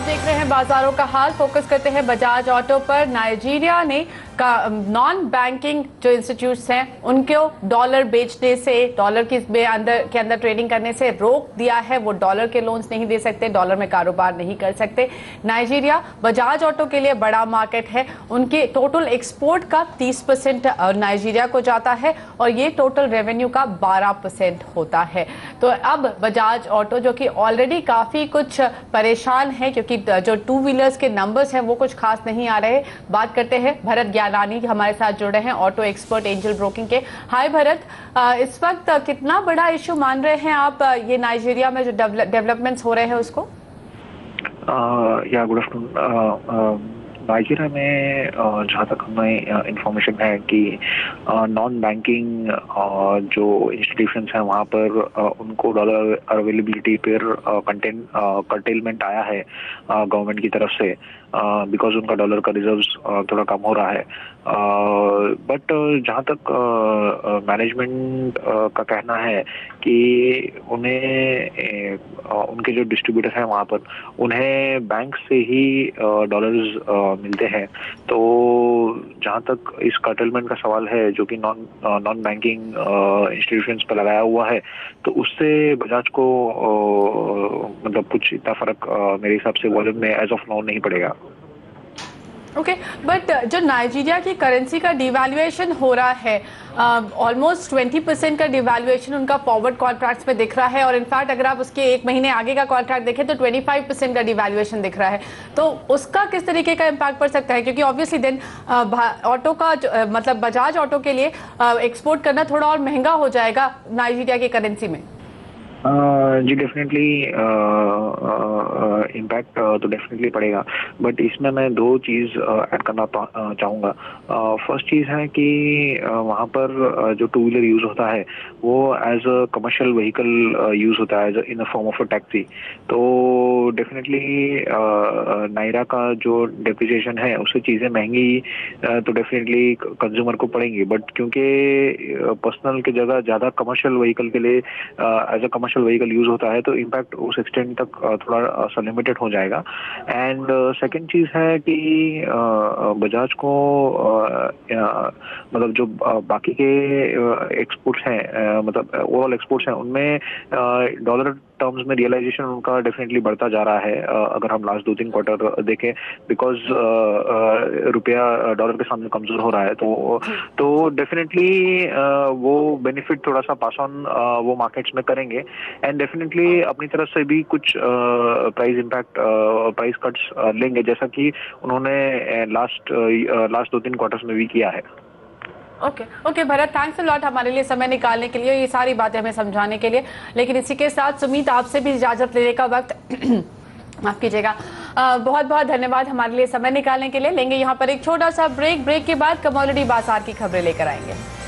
आप देख रहे हैं बाजारों का हाल। फोकस करते हैं बजाज ऑटो पर। नाइजीरिया ने नॉन बैंकिंग जो इंस्टीट्यूट्स हैं उनको डॉलर बेचने से, डॉलर के अंदर ट्रेडिंग करने से रोक दिया है। वो डॉलर के लोन्स नहीं दे सकते, डॉलर में कारोबार नहीं कर सकते। नाइजीरिया बजाज ऑटो के लिए बड़ा मार्केट है। उनके टोटल एक्सपोर्ट का 30% नाइजीरिया को जाता है और ये टोटल रेवेन्यू का 12% होता है। तो अब बजाज ऑटो जो कि ऑलरेडी काफी कुछ परेशान है क्योंकि जो टू व्हीलर्स के नंबर्स हैं वो कुछ खास नहीं आ रहे। बात करते हैं भरत ज्ञानानी हमारे साथ जुड़े हैं, ऑटो एक्सपर्ट एंजल ब्रोकिंग के। हाय भरत, इस वक्त कितना बड़ा इश्यू मान रहे हैं आप ये नाइजीरिया में जो डेवलपमेंट्स हो रहे हैं उसको? या गुड आफ्टरनून। नाइजीरिया में जहाँ तक हमें इंफॉर्मेशन है कि नॉन बैंकिंग जो इंस्टीट्यूशंस हैं वहाँ पर उनको डॉलर अवेलेबिलिटी पर कर्टेलमेंट आया है गवर्नमेंट की तरफ से, बिकॉज उनका डॉलर का रिजर्व्स थोड़ा कम हो रहा है। बट जहाँ तक मैनेजमेंट का कहना है कि उनके जो डिस्ट्रीब्यूटर हैं वहाँ पर उन्हें बैंक से ही डॉलर्स मिलते हैं। तो जहाँ तक इस कर्टेलमेंट का सवाल है जो कि नॉन बैंकिंग इंस्टीट्यूशंस पर लगाया हुआ है, तो उससे बजाज को मतलब कुछ इतना फर्क मेरे हिसाब से वॉल्यूम में एज ऑफ नाउ नहीं पड़ेगा। ओके, बट जो नाइजीरिया की करेंसी का डिवैल्यूएशन हो रहा है, ऑलमोस्ट 20% का डिवैल्यूएशन उनका फॉरवर्ड कॉन्ट्रैक्ट्स में दिख रहा है और इनफैक्ट अगर आप उसके एक महीने आगे का कॉन्ट्रैक्ट देखें तो 25% का डिवैल्यूएशन दिख रहा है। तो उसका किस तरीके का इम्पैक्ट पड़ सकता है? क्योंकि ऑब्वियसली देन ऑटो का मतलब बजाज ऑटो के लिए एक्सपोर्ट करना थोड़ा और महंगा हो जाएगा नाइजीरिया की करेंसी में। जी डेफिनेटली इम्पैक्ट तो डेफिनेटली पड़ेगा, बट इसमें मैं दो चीज़ ऐड करना चाहूँगा। फर्स्ट चीज़ है कि वहाँ पर जो टू व्हीलर यूज़ होता है वो as a commercial vehicle use होता है in a form of a taxi. तो डेफिनेटली नायरा का जो डेप्रिसिएशन है उससे चीज़ें महंगी तो डेफिनेटली कंज्यूमर को पड़ेंगी, बट क्योंकि पर्सनल की जगह ज़्यादा कमर्शियल व्हीकल के लिए as a commercial vehicle use होता है तो इम्पैक्ट उस एक्सटेंट तक थोड़ा सा लिमिटेड हो जाएगा। एंड सेकंड चीज है कि बजाज को मतलब जो बाकी के एक्सपोर्ट्स हैं मतलब ओवरऑल एक्सपोर्ट्स हैं उनमें डॉलर टर्म्स में रियलाइजेशन उनका डेफिनेटली बढ़ता जा रहा है अगर हम लास्ट 2-3 क्वार्टर देखें, बिकॉज रुपया डॉलर के सामने कमजोर हो रहा है। तो डेफिनेटली वो बेनिफिट थोड़ा सा पास ऑन वो मार्केट्स में करेंगे एंड डेफिनेटली अपनी तरफ से भी कुछ प्राइस कट्स लेंगे जैसा कि उन्होंने लास्ट 2-3 क्वार्टर्स में भी किया है। Okay Bharat, thanks a lot हमारे लिए समय निकालने के लिए, ये सारी बातें हमें समझाने के लिए। लेकिन इसी के साथ सुमित आपसे भी इजाजत लेने का वक्त माफ कीजिएगा। बहुत बहुत धन्यवाद हमारे लिए समय निकालने के लिए। लेंगे यहाँ पर एक छोटा सा ब्रेक के बाद कमोडिटी बाजार की खबरें लेकर आएंगे।